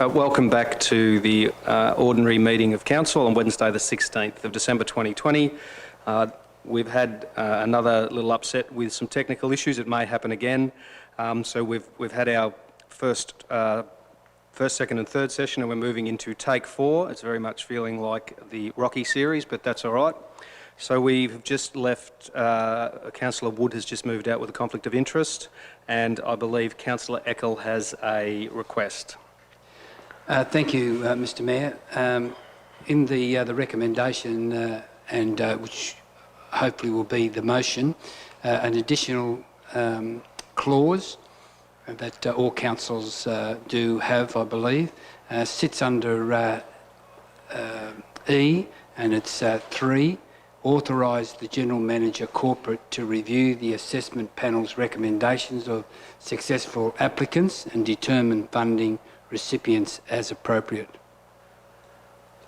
Welcome back to the ordinary meeting of Council on Wednesday the 16th of December 2020. We've had another little upset with some technical issues. It may happen again. So we've had our first, second and third session, and we're moving into take 4. It's very much feeling like the Rocky series, but that's all right. So we've just left, Councillor Wood has just moved out with a conflict of interest, and I believe Councillor Eckel has a request. Thank you, Mr. Mayor. In the recommendation, which hopefully will be the motion, an additional clause that all councils do have, I believe, sits under E, and it's 3. Authorise the General Manager Corporate to review the assessment panel's recommendations of successful applicants and determine funding recipients as appropriate.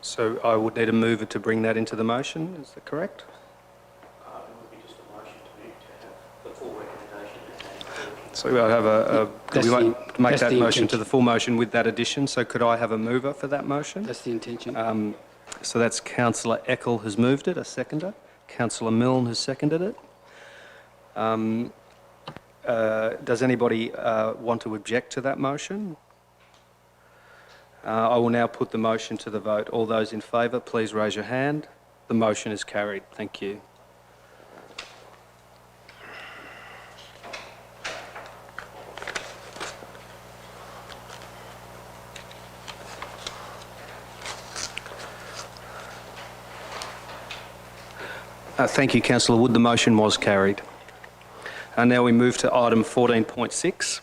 So I would need a mover to bring that into the motion, is that correct? It would be just a motion to move to have the full recommendation. So I have could we make that motion to the full motion with that addition? So could I have a mover for that motion? That's the intention. So that's Councillor Eckel has moved it, a seconder. Councillor Milne has seconded it. Does anybody want to object to that motion? I will now put the motion to the vote. All those in favour, please raise your hand. The motion is carried. Thank you. Thank you, Councillor Wood. The motion was carried. Now we move to item 14.6.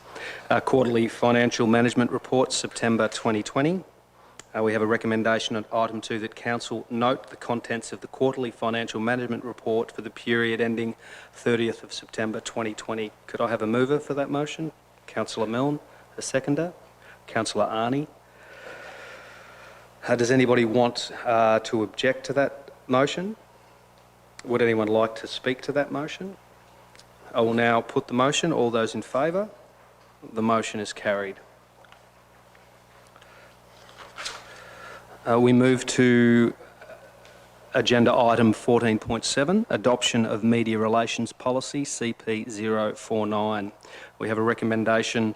Quarterly Financial Management Report, September 2020. We have a recommendation on item 2 that Council note the contents of the Quarterly Financial Management Report for the period ending 30th of September 2020. Could I have a mover for that motion? Councillor Milne, a seconder. Councillor Arney. Does anybody want to object to that motion? Would anyone like to speak to that motion? I will now put the motion. All those in favour? The motion is carried. We move to agenda item 14.7, adoption of media relations policy CP049. We have a recommendation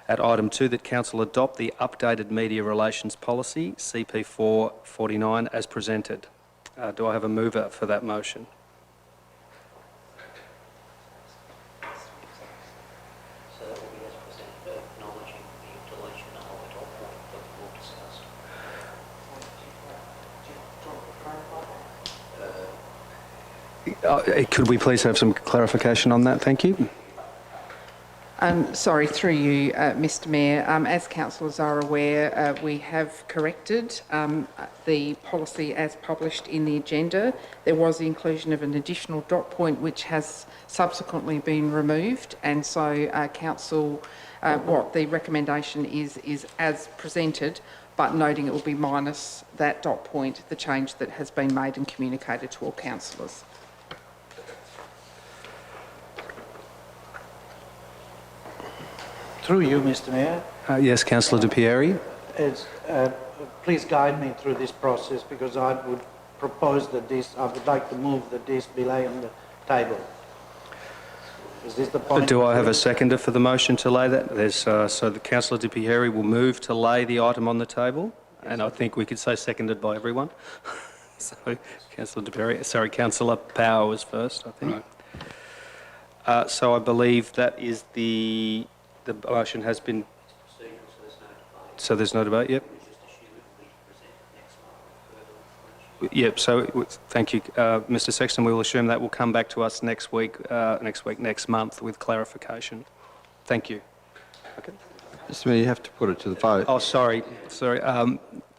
at item 2 that Council adopt the updated media relations policy CP449 as presented. Do I have a mover for that motion? Could we please have some clarification on that? Thank you. Sorry, through you, Mr Mayor. As councillors are aware, we have corrected the policy as published in the agenda. There was the inclusion of an additional dot point which has subsequently been removed, and so council, what the recommendation is as presented, but noting it will be minus that dot point, the change that has been made and communicated to all councillors. Through you, Mr Mayor. Yes, Councillor De Pieri. Please guide me through this process, because I would propose that I would like to move that this be laid on the table. Is this the point? Do I have a seconder for the motion to lay that? So the Councillor De Pieri will move to lay the item on the table, and I think we could say seconded by everyone. So Councillor De Pieri, sorry, Councillor Power was first, I think. Right. So I believe that is the motion has been... So there's no debate, yep. Yep, so thank you, Mr Sexton. We will assume that will come back to us next month with clarification. Thank you. Okay. Mr Mayor, you have to put it to the vote. Oh, sorry.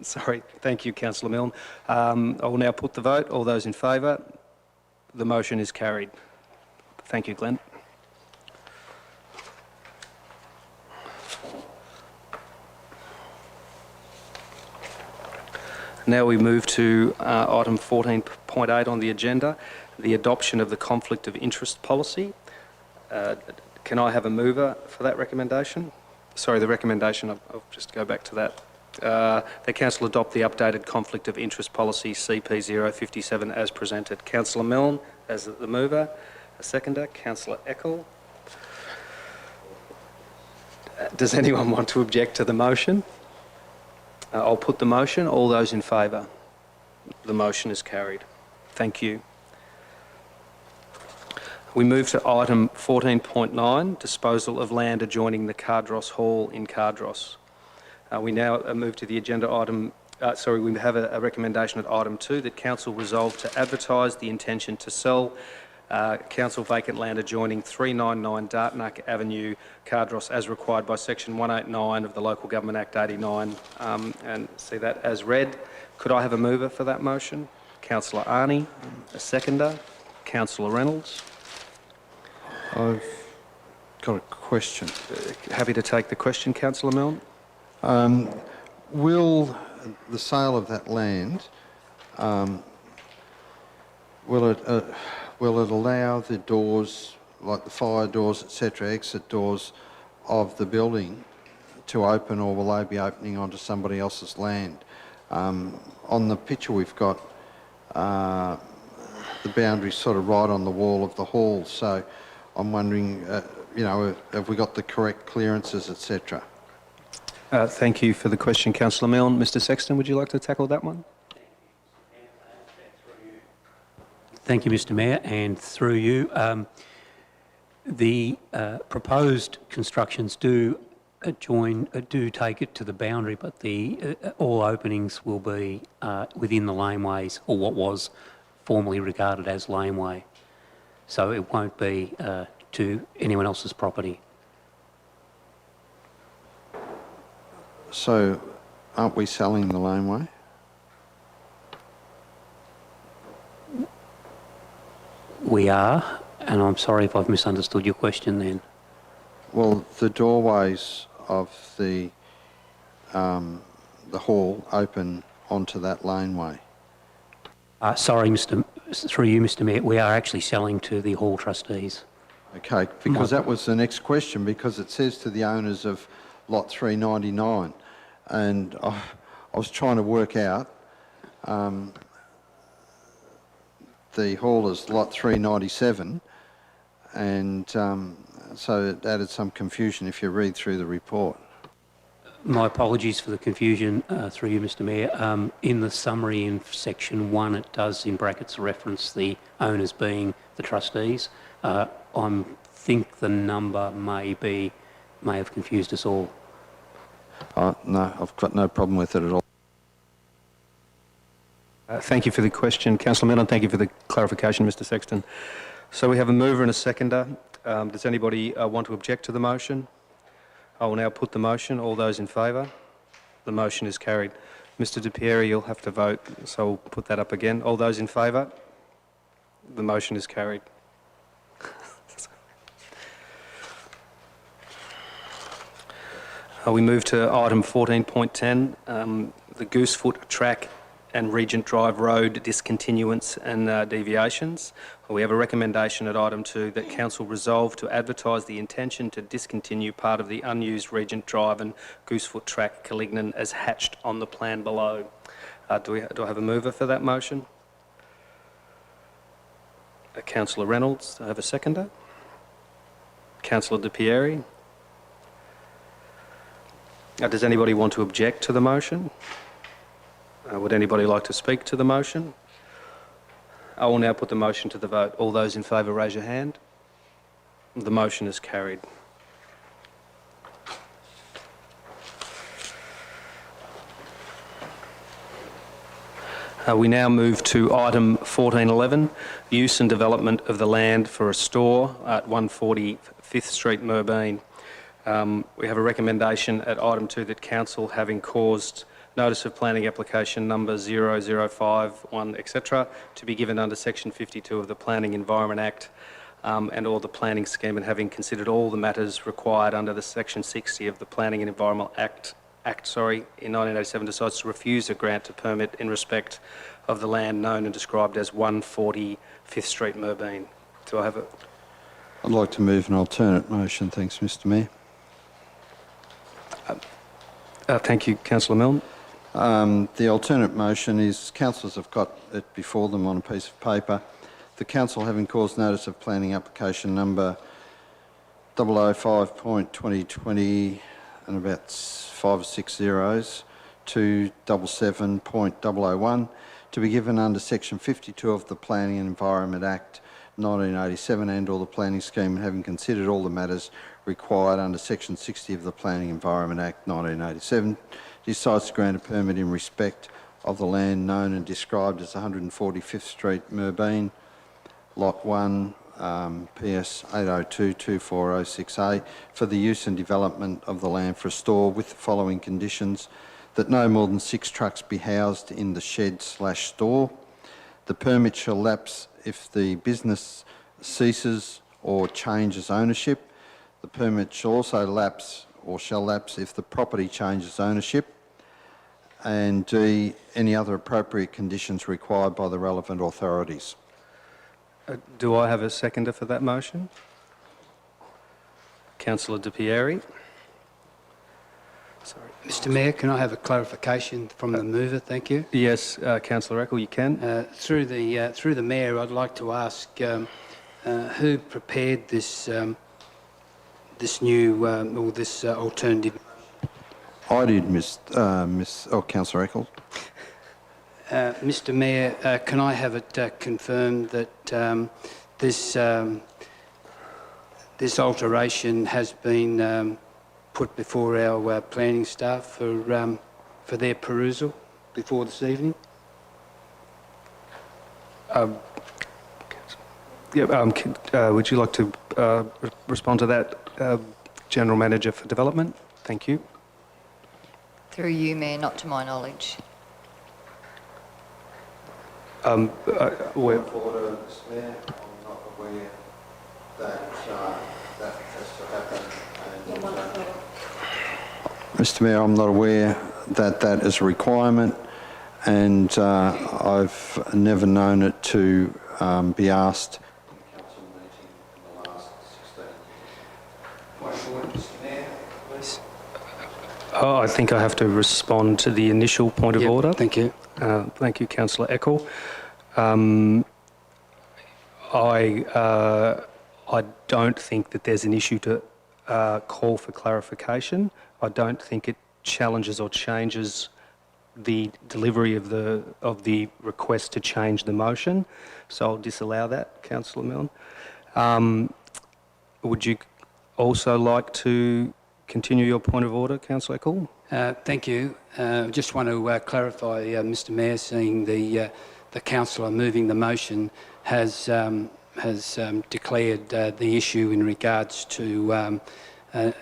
Thank you, Councillor Milne. I will now put the vote. All those in favour? The motion is carried. Thank you, Glenn. Now we move to item 14.8 on the agenda, the adoption of the conflict of interest policy. Can I have a mover for that recommendation? Sorry, the recommendation, I'll just go back to that. that council adopt the updated conflict of interest policy CP057 as presented. Councillor Milne as the mover, a seconder. Councillor Eckel. Does anyone want to object to the motion? I'll put the motion. All those in favour? The motion is carried. Thank you. We move to item 14.9, disposal of land adjoining the Cardross Hall in Cardross. We now move to the agenda item, we have a recommendation at item 2 that council resolve to advertise the intention to sell council vacant land adjoining 399 Dartnuck Avenue, Cardross, as required by section 189 of the Local Government Act 89, and see that as read. Could I have a mover for that motion? Councillor Arney, a seconder. Councillor Reynolds. I've got a question. Happy to take the question, Councillor Milne. Will the sale of that land, will it allow the doors, like the fire doors, etc., exit doors of the building to open, or will they be opening onto somebody else's land? On the picture we've got the boundary sort of right on the wall of the hall, so I'm wondering, have we got the correct clearances, etc.? Thank you for the question, Councillor Milne. Mr Sexton, would you like to tackle that one? Thank you, Mr Mayor, and through you. The proposed constructions do take it to the boundary, but all openings will be within the laneways, or what was formerly regarded as laneway. So it won't be to anyone else's property. So aren't we selling the laneway? We are, and I'm sorry if I've misunderstood your question then. Well, the doorways of the hall open onto that laneway. Sorry, through you, Mr Mayor, we are actually selling to the hall trustees. Okay, because that was the next question, because it says to the owners of lot 399, and I was trying to work out the hall is lot 397, and so it added some confusion if you read through the report. My apologies for the confusion, through you, Mr Mayor. In the summary in section 1, it does, in brackets, reference the owners being the trustees. I think the number may have confused us all. No, I've got no problem with it at all. Thank you for the question, Councillor Milne, and thank you for the clarification, Mr Sexton. So we have a mover and a seconder. Does anybody want to object to the motion? I will now put the motion. All those in favour? The motion is carried. Mr De Pieri, you'll have to vote, so we'll put that up again. All those in favour? The motion is carried. We move to item 14.10, the Goosefoot Track and Regent Drive Road discontinuance and deviations. We have a recommendation at item 2 that council resolve to advertise the intention to discontinue part of the unused Regent Drive and Goosefoot Track Calignan as hatched on the plan below. Do I have a mover for that motion? Councillor Reynolds. Do I have a seconder? Councillor De Pieri. Does anybody want to object to the motion? Would anybody like to speak to the motion? I will now put the motion to the vote. All those in favour, raise your hand. The motion is carried. We now move to item 14.11, use and development of the land for a store at 140 5th Street, Merbeen. We have a recommendation at item 2 that council, having caused notice of planning application number 0051, etc., to be given under section 52 of the Planning Environment Act and or the planning scheme, and having considered all the matters required under the section 60 of the Planning and Environment Act in 1987, decides to refuse a grant to permit in respect of the land known and described as 140 5th Street, Merbeen. Do I have it? I'd like to move an alternate motion, thanks, Mr Mayor. Thank you, Councillor Milne. The alternate motion is, councillors have got it before them on a piece of paper. The council, having caused notice of planning application number 005.2020 and about 5 or 6 zeros to 77.001 to be given under section 52 of the Planning and Environment Act 1987 and or the planning scheme, and having considered all the matters required under section 60 of the Planning and Environment Act 1987, decides to grant a permit in respect of the land known and described as 145th Street, Merbeen, Lot 1, PS 8022406A, for the use and development of the land for a store with the following conditions: that no more than 6 trucks be housed in the shed/store. The permit shall lapse if the business ceases or changes ownership. The permit shall also lapse or shall lapse if the property changes ownership. And D, any other appropriate conditions required by the relevant authorities. Do I have a seconder for that motion? Councillor De Pieri. Sorry. Mr Mayor, can I have a clarification from the mover? Thank you. Yes, Councillor Eccles, you can. Through the Mayor, I'd like to ask who prepared this new or this alternative. I did, Councillor Eccles. Mr Mayor, can I have it confirmed that this alteration has been put before our planning staff for their perusal before this evening? Would you like to respond to that, General Manager for Development? Thank you. Through you, Mayor, not to my knowledge. We're- Order, Mr Mayor, I'm not aware that that has to happen. Mr Mayor, I'm not aware that that is a requirement, and I've never known it to be asked in the council meeting in the last 16 years. Oh, I think I have to respond to the initial point of order. Thank you. Thank you, Councillor Eccles. I don't think that there's an issue to call for clarification. I don't think it challenges or changes the delivery of the request to change the motion, so I'll disallow that, Councillor Milne. Would you also like to continue your point of order, Councillor Eccles? Thank you. Just want to clarify, Mr Mayor, seeing the councillor moving the motion has declared the issue in regards to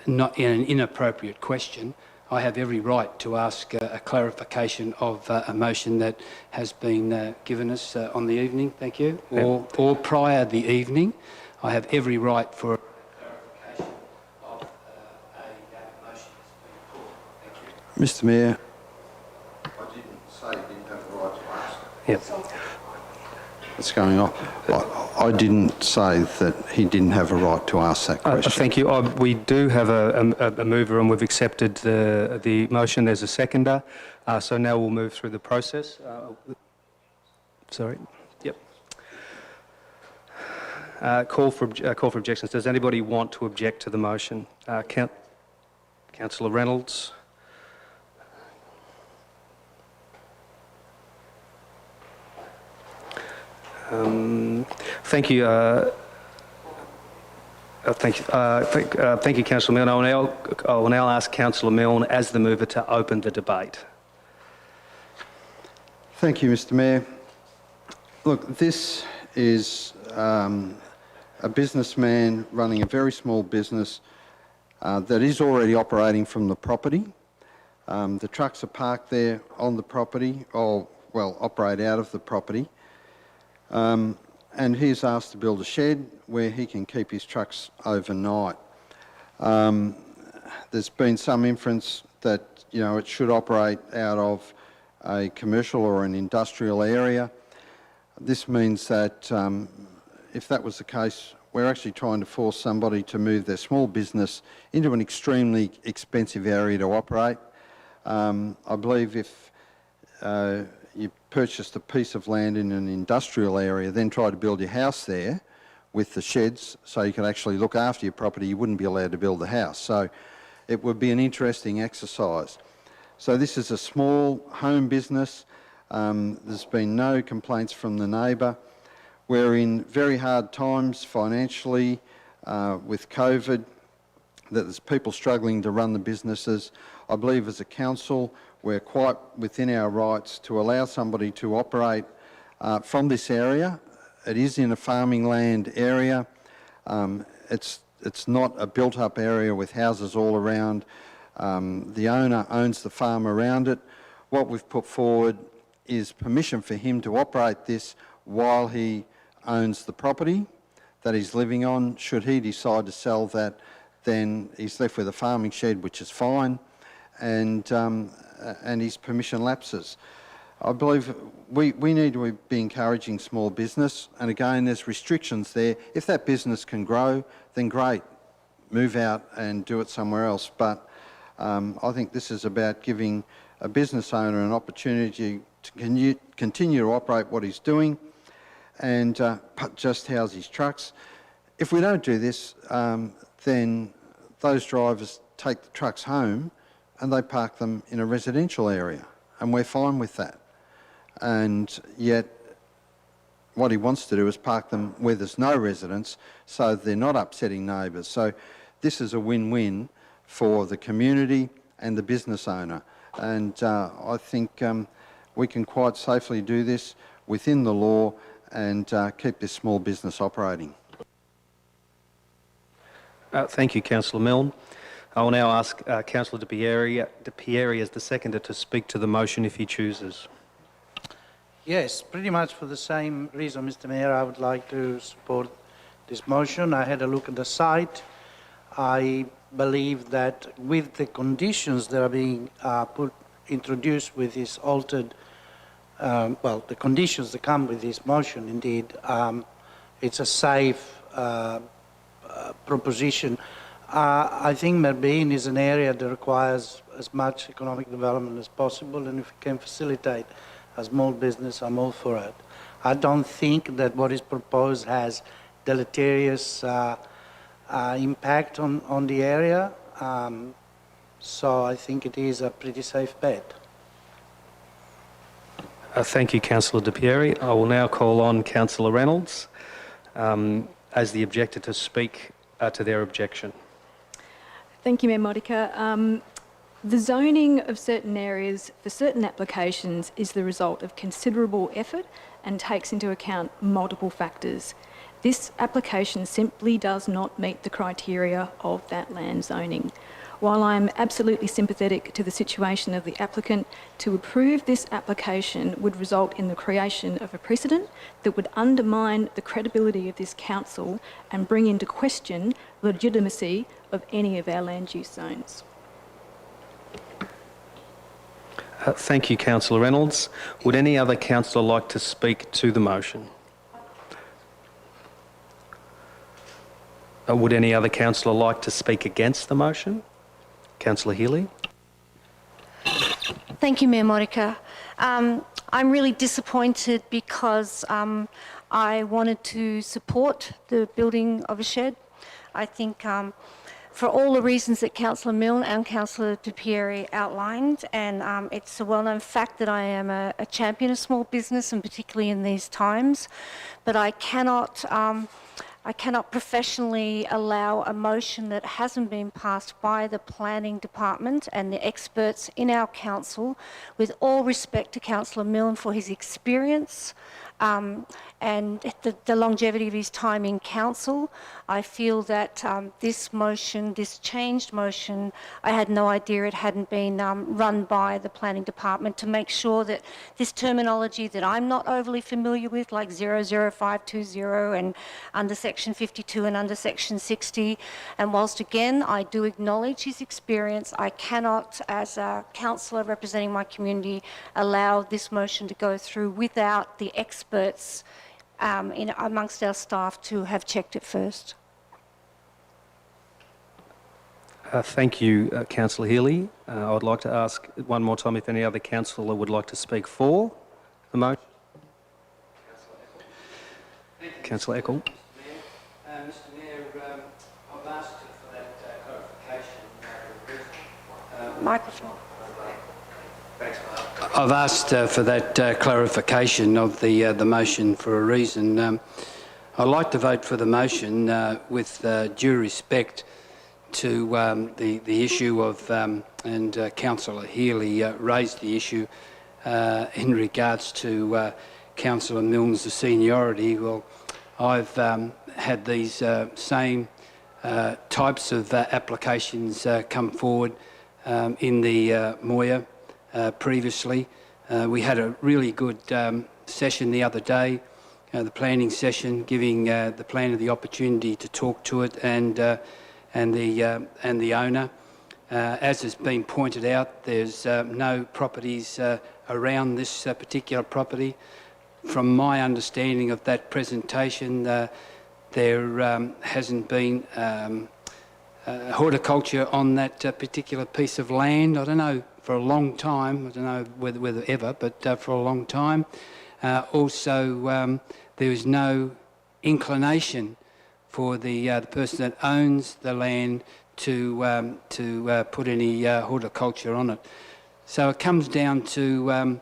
not in an inappropriate question. I have every right to ask a clarification of a motion that has been given us on the evening, thank you, or prior the evening. I have every right for clarification of a motion that's been put. Thank you. Mr Mayor, I didn't say you didn't have the right to ask. Yep. What's going on? I didn't say that he didn't have a right to ask that question. Thank you. We do have a mover, and we've accepted the motion. There's a seconder. So now we'll move through the process. Sorry. Yep. Call for objections. Does anybody want to object to the motion? Councillor Reynolds. Thank you. Thank you, Councillor Milne. I will now ask Councillor Milne, as the mover, to open the debate. Thank you, Mr Mayor. Look, this is a businessman running a very small business that is already operating from the property. The trucks are parked there on the property, or, well, operate out of the property. And he's asked to build a shed where he can keep his trucks overnight. There's been some inference that, you know, it should operate out of a commercial or an industrial area. This means that if that was the case, we're actually trying to force somebody to move their small business into an extremely expensive area to operate. I believe if you purchased a piece of land in an industrial area, then try to build your house there with the sheds so you could actually look after your property, you wouldn't be allowed to build the house. So it would be an interesting exercise. So this is a small home business. There's been no complaints from the neighbour. We're in very hard times financially with COVID, that there's people struggling to run the businesses. I believe as a council, we're quite within our rights to allow somebody to operate from this area. It is in a farming land area. It's not a built-up area with houses all around. The owner owns the farm around it. What we've put forward is permission for him to operate this while he owns the property that he's living on. Should he decide to sell that, then he's left with a farming shed, which is fine, and his permission lapses. I believe we need to be encouraging small business, and again, there's restrictions there. If that business can grow, then great, move out and do it somewhere else. But I think this is about giving a business owner an opportunity to continue to operate what he's doing and just house his trucks. If we don't do this, then those drivers take the trucks home and they park them in a residential area, and we're fine with that. And yet what he wants to do is park them where there's no residents so they're not upsetting neighbours. So this is a win-win for the community and the business owner. And I think we can quite safely do this within the law and keep this small business operating. Thank you, Councillor Milne. I will now ask Councillor De Pieri as the seconder to speak to the motion if he chooses. Yes, pretty much for the same reason, Mr. Mayor, I would like to support this motion. I had a look at the site. I believe that with the conditions that are being introduced with this altered, the conditions that come with this motion, indeed, it's a safe proposition. I think Merbeen is an area that requires as much economic development as possible, and if we can facilitate a small business, I'm all for it. I don't think that what is proposed has deleterious impact on the area, so I think it is a pretty safe bet. Thank you, Councillor De Pieri. I will now call on Councillor Reynolds as the objector to speak to their objection. Thank you, Mayor Modica. The zoning of certain areas for certain applications is the result of considerable effort and takes into account multiple factors. This application simply does not meet the criteria of that land zoning. While I'm absolutely sympathetic to the situation of the applicant, to approve this application would result in the creation of a precedent that would undermine the credibility of this council and bring into question the legitimacy of any of our land use zones. Thank you, Councillor Reynolds. Would any other councillor like to speak to the motion? Would any other councillor like to speak against the motion? Councillor Healy. Thank you, Mayor Modica. I'm really disappointed because I wanted to support the building of a shed. I think for all the reasons that Councillor Milne and Councillor De Pieri outlined, and it's a well-known fact that I am a champion of small business, and particularly in these times, but I cannot professionally allow a motion that hasn't been passed by the planning department and the experts in our council, with all respect to Councillor Milne for his experience and the longevity of his time in council. I feel that this motion, this changed motion, I had no idea it hadn't been run by the planning department to make sure that this terminology that I'm not overly familiar with, like 00520 and under section 52 and under section 60, and whilst again I do acknowledge his experience, I cannot, as a councillor representing my community, allow this motion to go through without the experts amongst our staff to have checked it first. Thank you, Councillor Healy. I would like to ask one more time if any other councillor would like to speak for the motion. Councillor Eckel. Mr Mayor, I've asked for that clarification. Microphone. I've asked for that clarification of the motion for a reason. I'd like to vote for the motion with due respect to the issue of, and Councillor Healy raised the issue in regards to Councillor Milne's seniority. Well, I've had these same types of applications come forward in the Moya previously. We had a really good session the other day, the planning session, giving the planner the opportunity to talk to it and the owner. As has been pointed out, there's no properties around this particular property. From my understanding of that presentation, there hasn't been horticulture on that particular piece of land. I don't know, for a long time. I don't know whether ever, but for a long time. Also, there is no inclination for the person that owns the land to put any horticulture on it. So it comes down to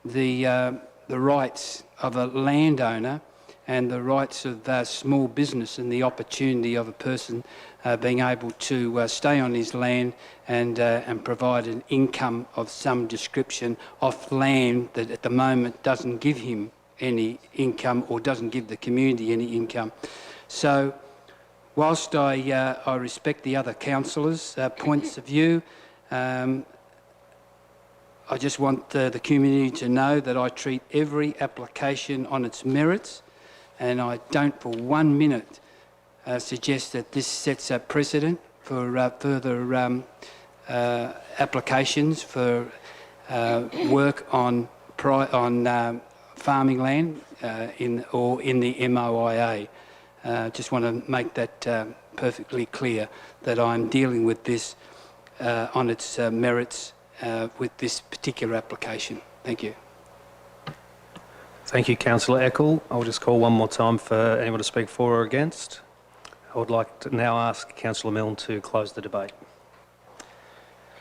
the rights of a landowner and the rights of small business and the opportunity of a person being able to stay on his land and provide an income of some description off land that at the moment doesn't give him any income or doesn't give the community any income. So whilst I respect the other councillors' points of view, I just want the community to know that I treat every application on its merits, and I don't for 1 minute suggest that this sets a precedent for further applications for work on farming land in the MOIA. Just want to make that perfectly clear that I'm dealing with this on its merits with this particular application. Thank you. Thank you, Councillor Eckel. I'll just call one more time for anyone to speak for or against. I would like to now ask Councillor Milne to close the debate.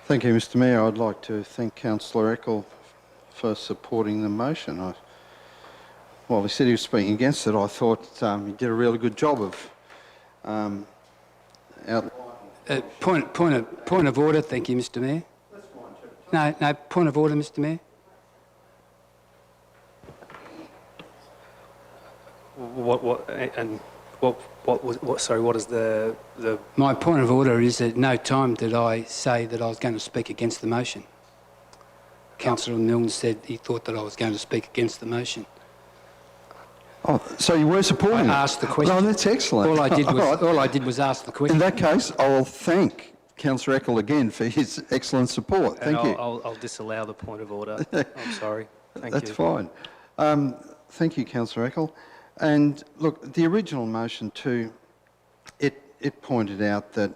Thank you, Mr Mayor. I'd like to thank Councillor Eckel for supporting the motion. While he said he was speaking against it, I thought he did a really good job of Point of order. Thank you, Mr Mayor. No, point of order, Mr Mayor. What is the... My point of order is that at no time did I say that I was going to speak against the motion. Councillor Milne said he thought that I was going to speak against the motion. Oh, so you were supporting it? I asked the question. No, that's excellent. All I did Right. was ask the question. In that case, I will thank Councillor Eckel again for his excellent support. Thank you. I'll disallow the point of order. I'm sorry. Thank you. That's fine. Thank you, Councillor Eckel. And look, the original motion too, it pointed out that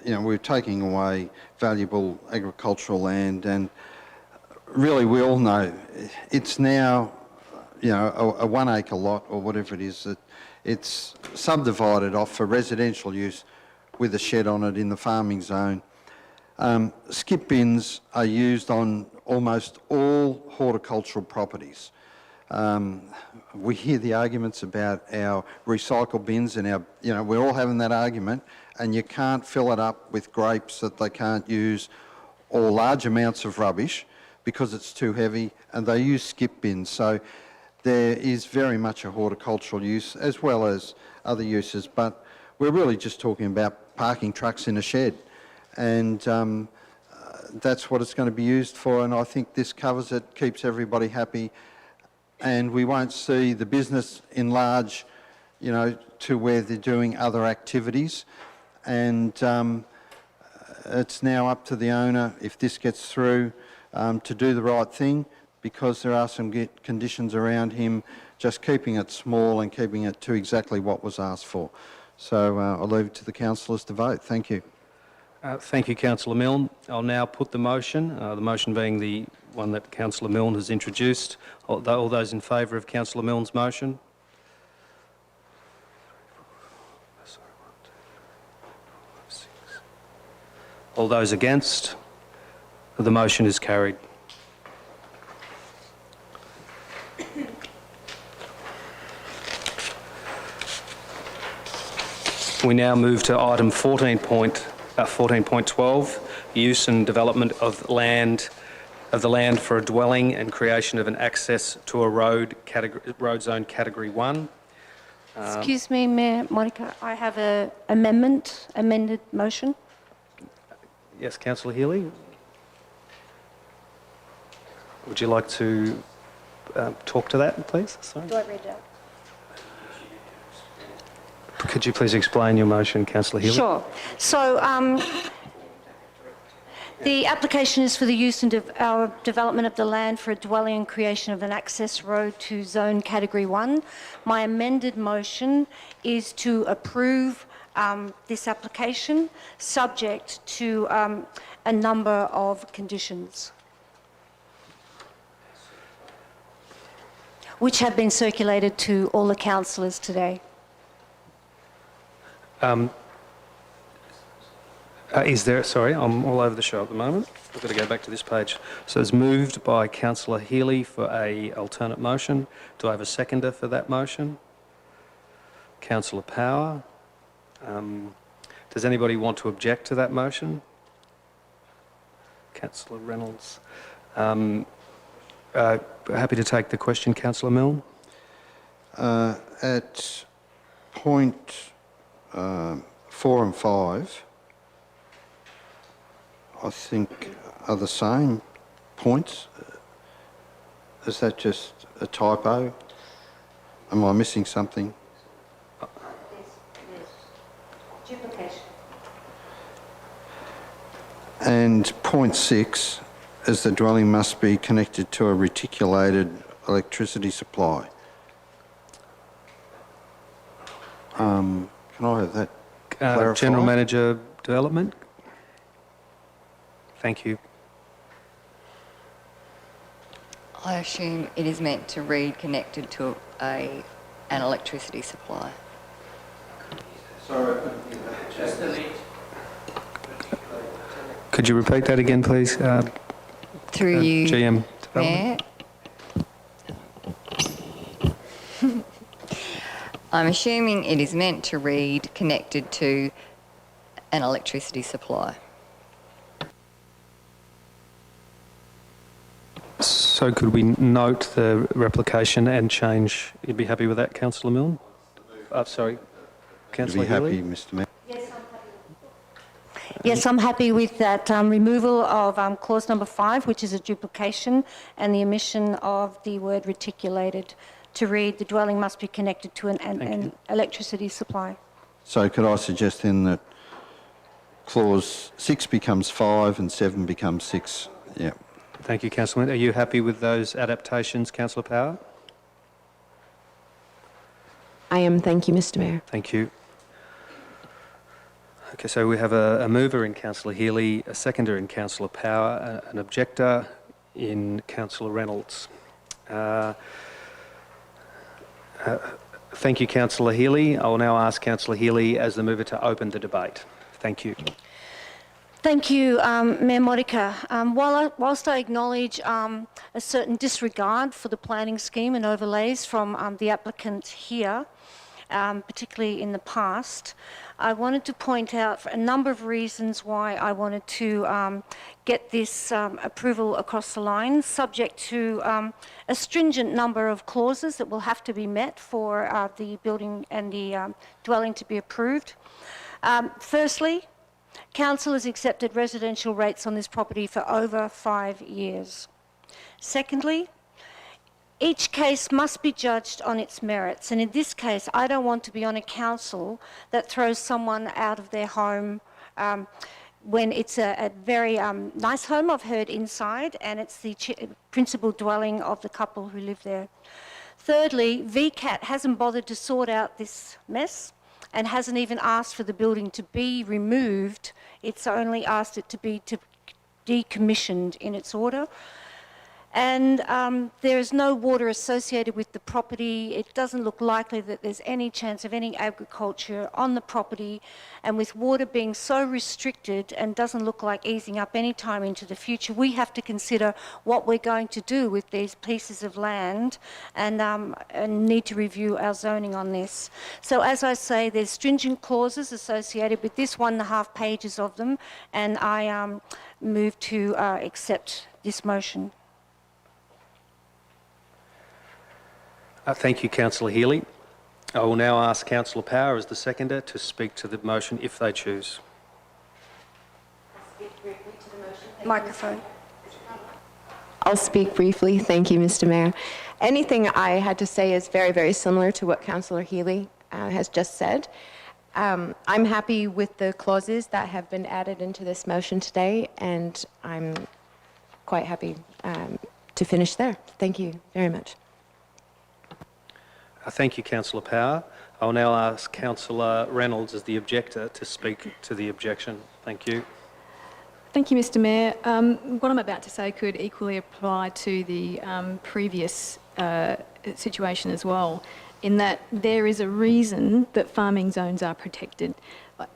we're taking away valuable agricultural land, and really we all know it's now a 1 acre lot or whatever it is, that it's subdivided off for residential use with a shed on it in the farming zone. Skip bins are used on almost all horticultural properties. We hear the arguments about our recycle bins and we're all having that argument, and you can't fill it up with grapes that they can't use or large amounts of rubbish because it's too heavy, and they use skip bins. So there is very much a horticultural use as well as other uses, but we're really just talking about parking trucks in a shed, and that's what it's going to be used for, and I think this covers it, keeps everybody happy, and we won't see the business enlarge, to where they're doing other activities, and it's now up to the owner, if this gets through, to do the right thing, because there are some conditions around him just keeping it small and keeping it to exactly what was asked for. So I'll leave it to the councillors to vote. Thank you. Thank you, Councillor Milne. I'll now put the motion being the one that Councillor Milne has introduced. All those in favour of Councillor Milne's motion? All those against? The motion is carried. We now move to item 14.12, use and development of the land for a dwelling and creation of an access to a road zone category 1. Excuse me, Mayor Monica, I have an amended motion. Yes, Councillor Healy? Would you like to talk to that, please? Sorry. Do I read it out? Could you please explain your motion, Councillor Healy? Sure. So the application is for the use and development of the land for a dwelling and creation of an access road to zone category 1. My amended motion is to approve this application subject to a number of conditions which have been circulated to all the councillors today. Sorry, I'm all over the show at the moment. I've got to go back to this page. So it's moved by Councillor Healy for a alternate motion. Do I have a seconder for that motion? Councillor Power. Does anybody want to object to that motion? Councillor Reynolds. Happy to take the question, Councillor Milne. At point 4 and 5, I think are the same points. Is that just a typo? Am I missing something? Duplication. And point 6 is the dwelling must be connected to a reticulated electricity supply. Can I have that clarified? General Manager Development. Thank you. I assume it is meant to read connected to an electricity supply. Sorry. Could you repeat that again, please? Through you, GM Mayor. Development. I'm assuming it is meant to read connected to an electricity supply. So could we note the replication and change? You'd be happy with that, Councillor Milne? Sorry, To Councillor be Healy? happy, Mr Mayor. Yes, I'm happy with that removal of clause number 5, which is a duplication, and the omission of the word reticulated to read the dwelling must be connected to an electricity supply. So could I suggest then that clause 6 becomes 5 and 7 becomes 6? Yeah. Thank you, Councillor Milne. Are you happy with those adaptations, Councillor Power? I am, thank you, Mr Mayor. Thank you. Okay, so we have a mover in Councillor Healy, a seconder in Councillor Power, an objector in Councillor Reynolds. Thank you, Councillor Healy. I will now ask Councillor Healy as the mover to open the debate. Thank you. Thank you, Mayor Modica. Whilst I acknowledge a certain disregard for the planning scheme and overlays from the applicant here, particularly in the past, I wanted to point out a number of reasons why I wanted to get this approval across the line, subject to a stringent number of clauses that will have to be met for the building and the dwelling to be approved. Firstly, Council has accepted residential rates on this property for over 5 years. Secondly, each case must be judged on its merits, and in this case, I don't want to be on a council that throws someone out of their home when it's a very nice home, I've heard, inside, and it's the principal dwelling of the couple who live there. Thirdly, VCAT hasn't bothered to sort out this mess. and hasn't even asked for the building to be removed. It's only asked it to be decommissioned in its order. And there is no water associated with the property. It doesn't look likely that there's any chance of any agriculture on the property. And with water being so restricted and doesn't look like easing up any time into the future, we have to consider what we're going to do with these pieces of land and need to review our zoning on this. So as I say, there's stringent clauses associated with this, 1.5 pages of them, and I move to accept this motion. Thank you, Councillor Healy. I will now ask Councillor Power as the seconder to speak to the motion if they choose. Microphone. I'll speak briefly. Thank you, Mr. Mayor. Anything I had to say is very, very similar to what Councillor Healy has just said. I'm happy with the clauses that have been added into this motion today, and I'm quite happy to finish there. Thank you very much. Thank you, Councillor Power. I will now ask Councillor Reynolds as the objector to speak to the objection. Thank you. Thank you, Mr. Mayor. What I'm about to say could equally apply to the previous situation as well, in that there is a reason that farming zones are protected.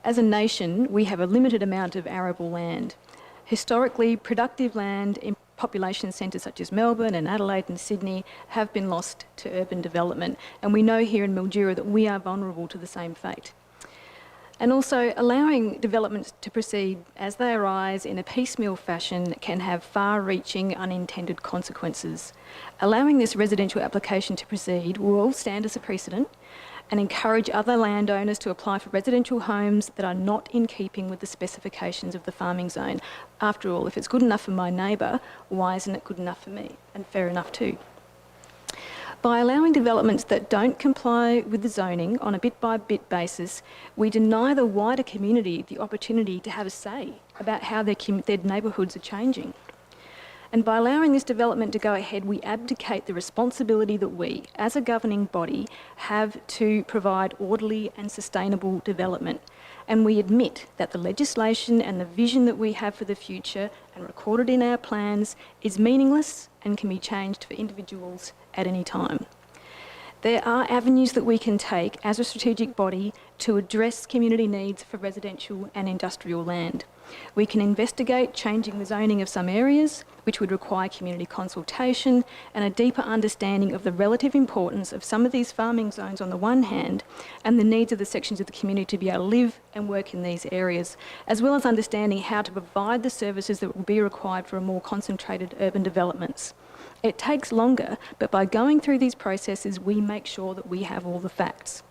As a nation, we have a limited amount of arable land. Historically, productive land in population centres such as Melbourne and Adelaide and Sydney have been lost to urban development, and we know here in Mildura that we are vulnerable to the same fate. And also, allowing developments to proceed as they arise in a piecemeal fashion can have far-reaching unintended consequences. Allowing this residential application to proceed will stand as a precedent and encourage other landowners to apply for residential homes that are not in keeping with the specifications of the farming zone. After all, if it's good enough for my neighbour, why isn't it good enough for me? And fair enough too. By allowing developments that don't comply with the zoning on a bit-by-bit basis, we deny the wider community the opportunity to have a say about how their neighbourhoods are changing. And by allowing this development to go ahead, we abdicate the responsibility that we, as a governing body, have to provide orderly and sustainable development. And we admit that the legislation and the vision that we have for the future and recorded in our plans is meaningless and can be changed for individuals at any time. There are avenues that we can take as a strategic body to address community needs for residential and industrial land. We can investigate changing the zoning of some areas, which would require community consultation and a deeper understanding of the relative importance of some of these farming zones on the one hand, and the needs of the sections of the community to be able to live and work in these areas, as well as understanding how to provide the services that will be required for a more concentrated urban developments. It takes longer, but by going through these processes, we make sure that we have all the facts.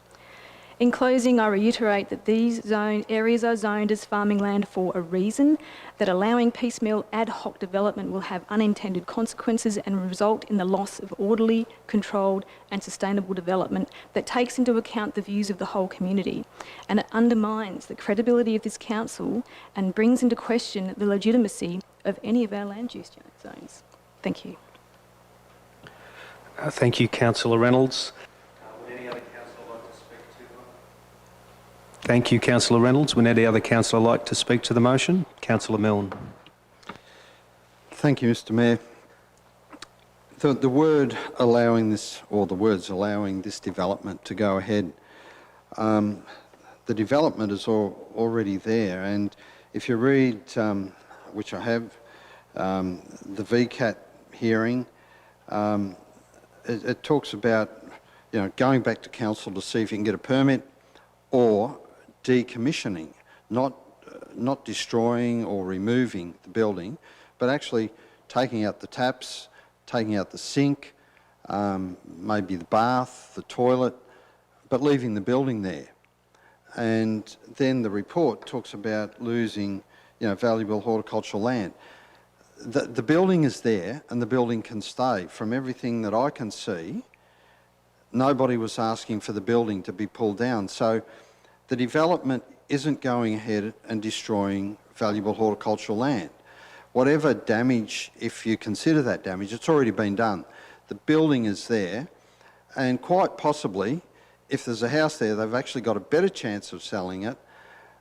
In closing, I reiterate that these areas are zoned as farming land for a reason, that allowing piecemeal ad hoc development will have unintended consequences and result in the loss of orderly, controlled and sustainable development that takes into account the views of the whole community. And it undermines the credibility of this council and brings into question the legitimacy of any of our land use zones. Thank you. Thank you, Councillor Reynolds. Thank you, Councillor Reynolds. Would any other councillor like to speak to the motion? Councillor Milne. Thank you, Mr. Mayor. The word allowing this, or the words allowing this development to go ahead, the development is already there, and if you read, which I have, the VCAT hearing, it talks about, going back to council to see if you can get a permit, or decommissioning, not destroying or removing the building, but actually taking out the taps, taking out the sink, maybe the bath, the toilet, but leaving the building there. And then the report talks about losing, valuable horticultural land. The building is there and the building can stay. From everything that I can see, nobody was asking for the building to be pulled down. So the development isn't going ahead and destroying valuable horticultural land. Whatever damage, if you consider that damage, it's already been done. The building is there, and quite possibly, if there's a house there, they've actually got a better chance of selling it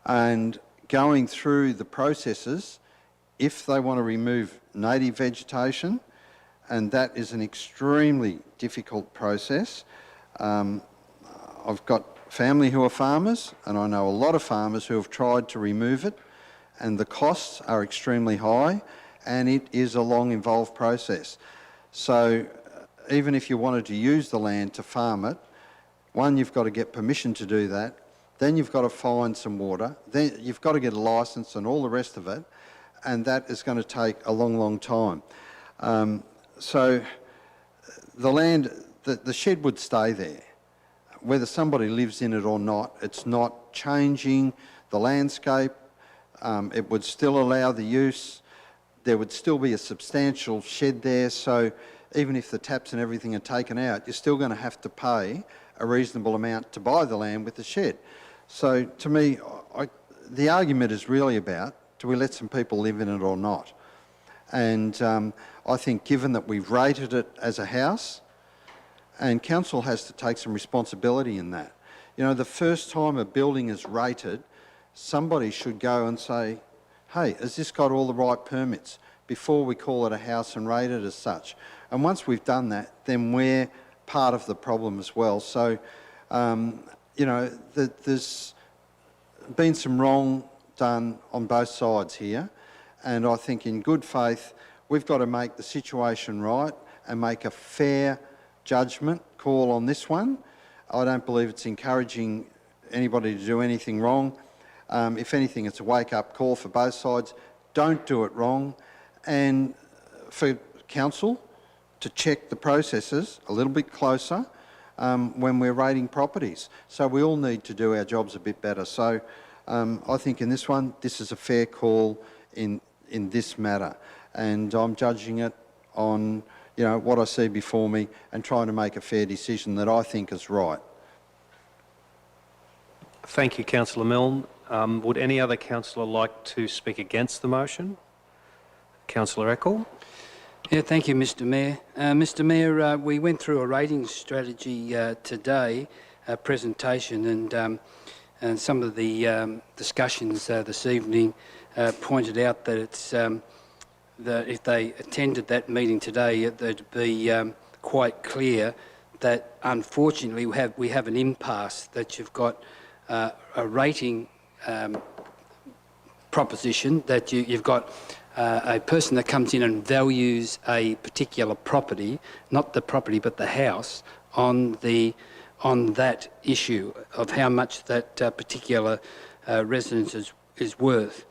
and going through the processes if they want to remove native vegetation, and that is an extremely difficult process. I've got family who are farmers, and I know a lot of farmers who have tried to remove it, and the costs are extremely high, and it is a long, involved process. So even if you wanted to use the land to farm it, one, you've got to get permission to do that, then you've got to find some water, then you've got to get a licence and all the rest of it, and that is going to take a long, long time. So the land, the shed would stay there. Whether somebody lives in it or not, it's not changing the landscape. It would still allow the use. There would still be a substantial shed there, so even if the taps and everything are taken out, you're still going to have to pay a reasonable amount to buy the land with the shed. So to me, the argument is really about, do we let some people live in it or not? And I think given that we've rated it as a house, and council has to take some responsibility in that. You know, the first time a building is rated, somebody should go and say, hey, has this got all the right permits before we call it a house and rate it as such? And once we've done that, then we're part of the problem as well. So, you know, there's been some wrong done on both sides here, and I think in good faith, we've got to make the situation right and make a fair judgment call on this one. I don't believe it's encouraging anybody to do anything wrong. If anything, it's a wake-up call for both sides. Don't do it wrong. And for council to check the processes a little bit closer when we're rating properties. So we all need to do our jobs a bit better. So I think in this one, this is a fair call in this matter. And I'm judging it on, you know, what I see before me and trying to make a fair decision that I think is right. Thank you, Councillor Milne. Would any other councillor like to speak against the motion? Councillor Eckel. Yeah, thank you, Mr Mayor. Mr Mayor, we went through a rating strategy today, a presentation, and some of the discussions this evening pointed out that it's that if they attended that meeting today, they'd be quite clear that unfortunately we have an impasse, that you've got a rating proposition, that you've got a person that comes in and values a particular property, not the property but the house, on that issue of how much that particular residence is worth.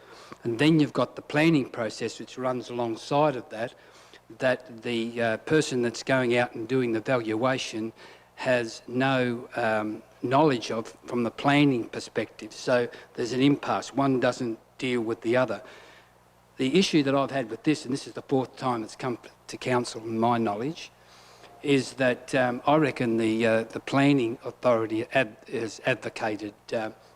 And then you've got the planning process which runs alongside of that, that the person that's going out and doing the valuation has no knowledge of from the planning perspective. So there's an impasse. One doesn't deal with the other. The issue that I've had with this, and this is the fourth time it's come to council in my knowledge, is that I reckon the planning authority has advocated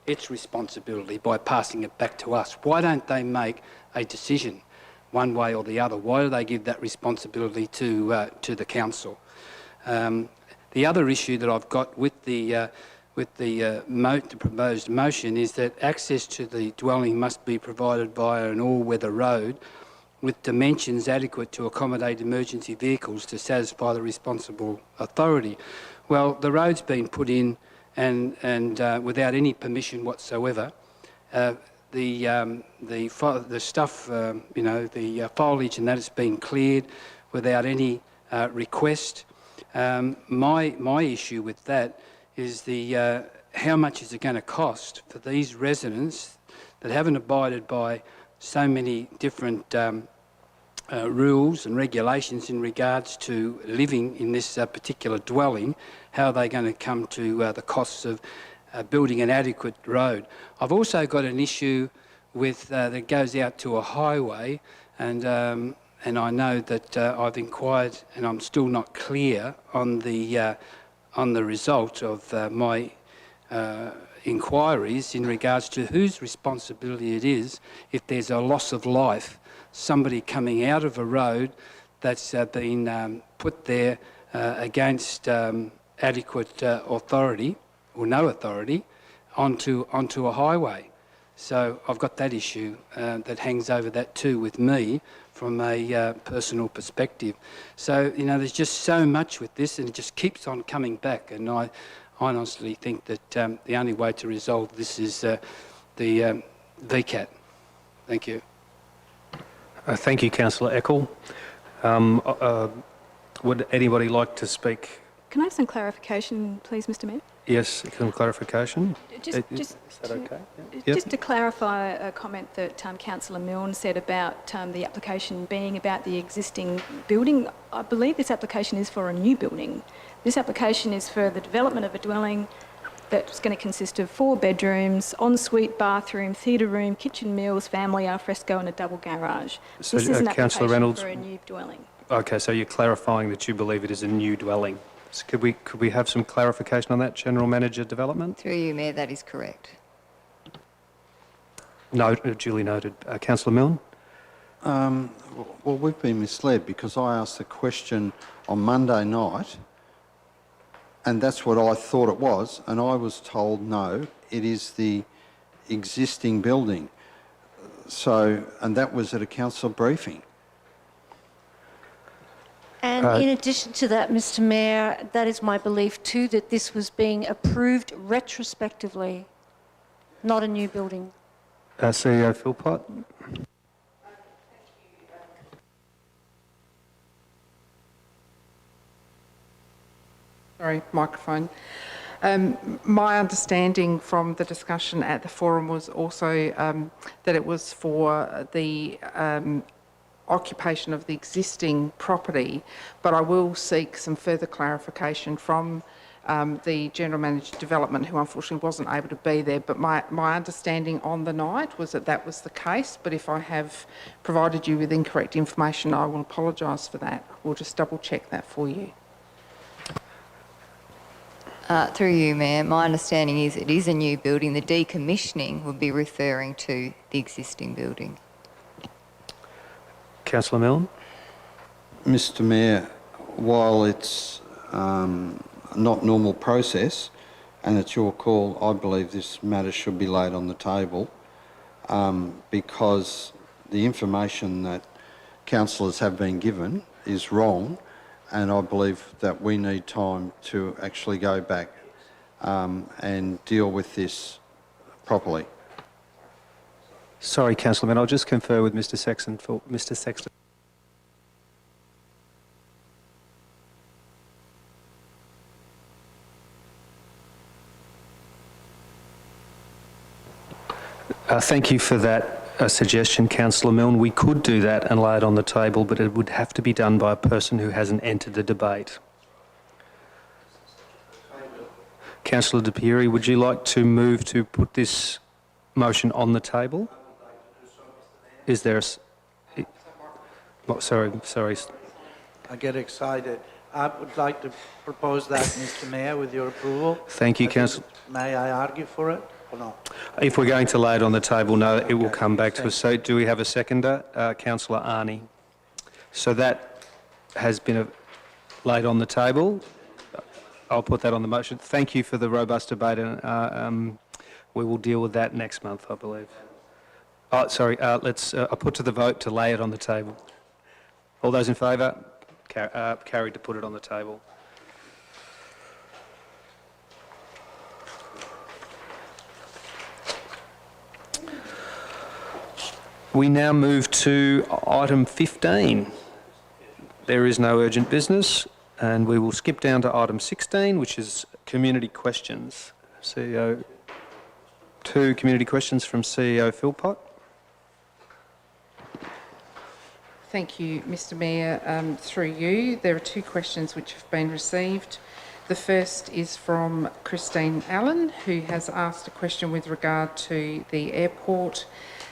its responsibility by passing it back to us. Why don't they make a decision one way or the other? Why do they give that responsibility to the council? The other issue that I've got with the proposed motion is that access to the dwelling must be provided via an all-weather road with dimensions adequate to accommodate emergency vehicles to satisfy the responsible authority. Well, the road's been put in and without any permission whatsoever. The stuff, you know, the foliage and that has been cleared without any request. My issue with that is how much is it going to cost for these residents that haven't abided by so many different rules and regulations in regards to living in this particular dwelling. How are they going to come to the costs of building an adequate road? I've also got an issue with that goes out to a highway, and I know that I've inquired and I'm still not clear on the result of my inquiries in regards to whose responsibility it is if there's a loss of life, somebody coming out of a road that's been put there against adequate authority or no authority onto a highway. So I've got that issue that hangs over that too with me from a personal perspective. So, you know, there's just so much with this, and it just keeps on coming back. And I honestly think that the only way to resolve this is the VCAT. Thank you. Thank you, Councillor Eckel. Would anybody like to speak? Can I have some clarification, please, Mr Mayor? Yes, some clarification. Just Is that okay? Just to clarify a comment that Councillor Milne said about the application being about the existing building, I believe this application is for a new building. This application is for the development of a dwelling that's going to consist of 4 bedrooms, ensuite bathroom, theatre room, kitchen, meals, family, al fresco and a double garage. So, this is an Councillor application Reynolds, for a new dwelling. okay, so you're clarifying that you believe it is a new dwelling. So could we have some clarification on that, General Manager Development? Through you, Mayor, that is correct. No, duly noted. Councillor Milne? Well, we've been misled because I asked the question on Monday night, and that's what I thought it was, and I was told no, it is the existing building. So, and that was at a council briefing. And in addition to that, Mr Mayor, that is my belief too, that this was being approved retrospectively, not a new building. CEO Philpott? Sorry, microphone. My understanding from the discussion at the forum was also that it was for the occupation of the existing property, but I will seek some further clarification from the General Manager Development, who unfortunately wasn't able to be there, but my understanding on the night was that that was the case. But if I have provided you with incorrect information, I will apologise for that. We'll just double check that for you. Through you, Mayor, my understanding is it is a new building. The decommissioning would be referring to the existing building. Councillor Milne? Mr Mayor, while it's not normal process, and it's your call, I believe this matter should be laid on the table because the information that councillors have been given is wrong, and I believe that we need time to actually go back and deal with this properly. Sorry, Councillor Milne, I'll just confer with Mr Sexton. Mr Sexton. Thank you for that suggestion, Councillor Milne. We could do that and lay it on the table, but it would have to be done by a person who hasn't entered the debate. Councillor De Pieri, would you like to move to put this motion on the table? Is there a... sorry. I get excited. I would like to propose that, Mr Mayor, with your approval. Thank you, Councillor. May I argue for it or not? If we're going to lay it on the table, no, it will come back to us. So do we have a seconder? Councillor Arney. So that has been laid on the table. I'll put that on the motion. Thank you for the robust debate, and we will deal with that next month, I believe. Oh, sorry, let's put to the vote to lay it on the table. All those in favour? Carried to put it on the table. We now move to item 15. There is no urgent business, and we will skip down to item 16, which is community questions. CEO, 2 community questions from CEO Philpott. Thank you, Mr Mayor. Through you, there are 2 questions which have been received. The first is from Christine Allen, who has asked a question with regard to the airport.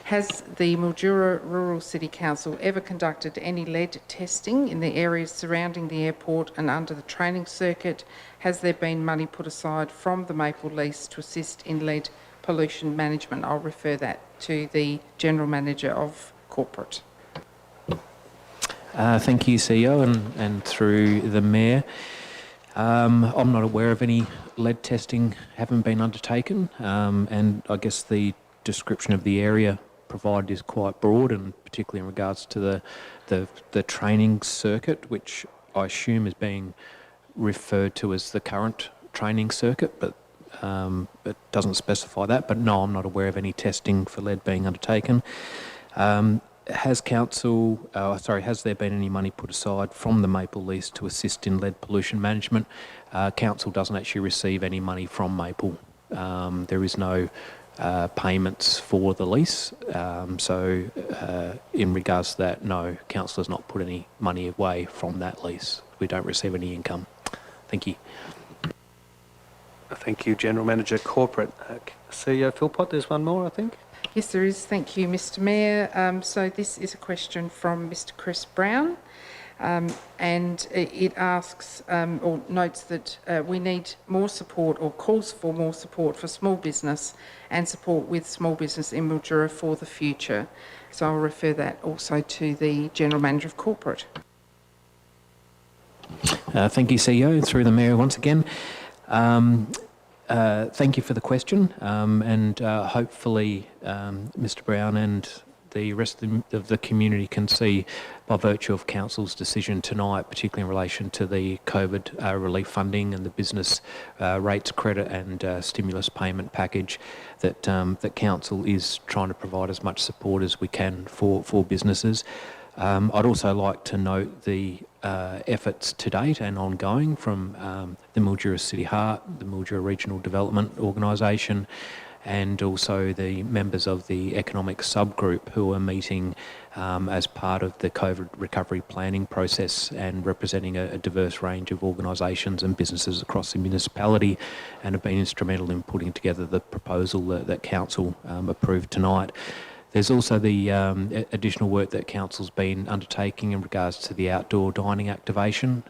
Has the Mildura Rural City Council ever conducted any lead testing in the areas surrounding the airport and under the training circuit? Has there been money put aside from the Maple lease to assist in lead pollution management? I'll refer that to the General Manager of Corporate. Thank you, CEO, and through the Mayor. I'm not aware of any lead testing having been undertaken, and I guess the description of the area provided is quite broad, and particularly in regards to the training circuit, which I assume is being referred to as the current training circuit, but it doesn't specify that. But no, I'm not aware of any testing for lead being undertaken. Has there been any money put aside from the Maple lease to assist in lead pollution management? Council doesn't actually receive any money from Maple. There is no payments for the lease. So in regards to that, no, Council has not put any money away from that lease. We don't receive any income. Thank you. Thank you, General Manager Corporate. CEO Philpott, there's one more, I think. Yes, there is. Thank you, Mr Mayor. So this is a question from Mr Chris Brown, and it asks or notes that we need more support, or calls for more support for small business and support with small business in Mildura for the future. So I'll refer that also to the General Manager of Corporate. Thank you, CEO. Through the Mayor once again. Thank you for the question, and hopefully Mr Brown and the rest of the community can see, by virtue of Council's decision tonight, particularly in relation to the COVID relief funding and the business rates credit and stimulus payment package, that that Council is trying to provide as much support as we can for businesses. I'd also like to note the efforts to date and ongoing from the Mildura City Heart, the Mildura Regional Development Organisation, and also the members of the economic subgroup who are meeting as part of the COVID recovery planning process and representing a diverse range of organisations and businesses across the municipality, and have been instrumental in putting together the proposal that Council approved tonight. There's also the additional work that Council's been undertaking in regards to the outdoor dining activation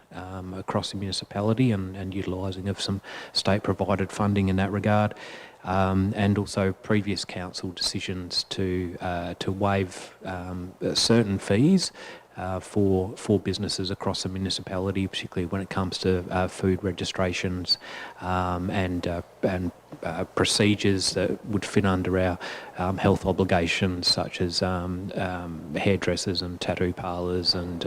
across the municipality, and utilising of some state-provided funding in that regard, and also previous Council decisions to waive certain fees for businesses across the municipality, particularly when it comes to food registrations and procedures that would fit under our health obligations, such as hairdressers and tattoo parlours and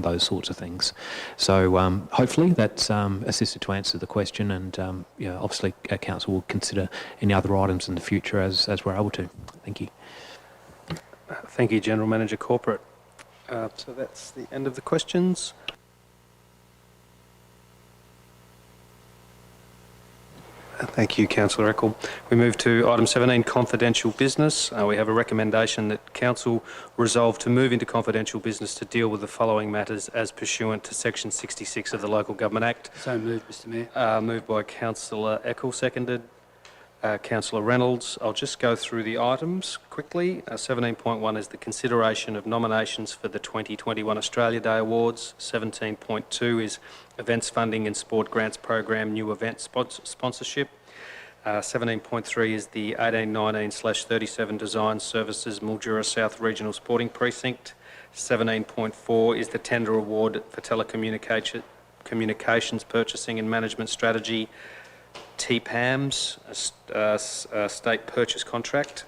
those sorts of things. So hopefully that's assisted to answer the question, and obviously our Council will consider any other items in the future as we're able to. Thank you. Thank you, General Manager Corporate. So that's the end of the questions. Thank you, Councillor Eckel. We move to item 17, confidential business. We have a recommendation that Council resolve to move into confidential business to deal with the following matters as pursuant to Section 66 of the Local Government Act. So moved, Mr Mayor. Moved by Councillor Eckel, seconded. Councillor Reynolds. I'll just go through the items quickly. 17.1 is the consideration of nominations for the 2021 Australia Day Awards. 17.2 is events funding and sport grants program, new event sponsorship. 17.3 is the 1819/37 Design Services Mildura South Regional Sporting Precinct. 17.4 is the tender award for telecommunications purchasing and management strategy, TPAMS, state purchase contract.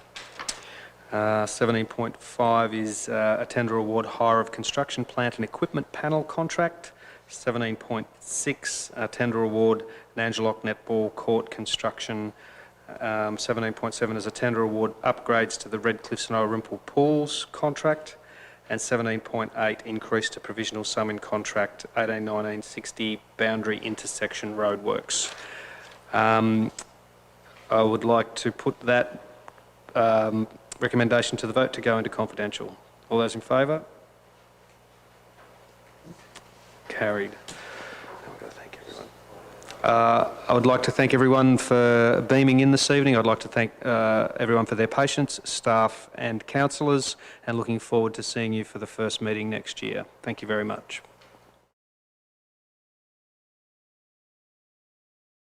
17.5 is a tender award hire of construction plant and equipment panel contract. 17.6, tender award Nangelock Netball Court construction. 17.7 is a tender award upgrades to the Redcliffe and O'Rimple pools contract. And 17.8 increase to provisional sum in contract 1819/60 boundary intersection roadworks. I would like to put that recommendation to the vote to go into confidential. All those in favour? Carried. Thank everyone. I would like to thank everyone for beaming in this evening. I'd like to thank everyone for their patience, staff and councillors, and looking forward to seeing you for the first meeting next year. Thank you very much.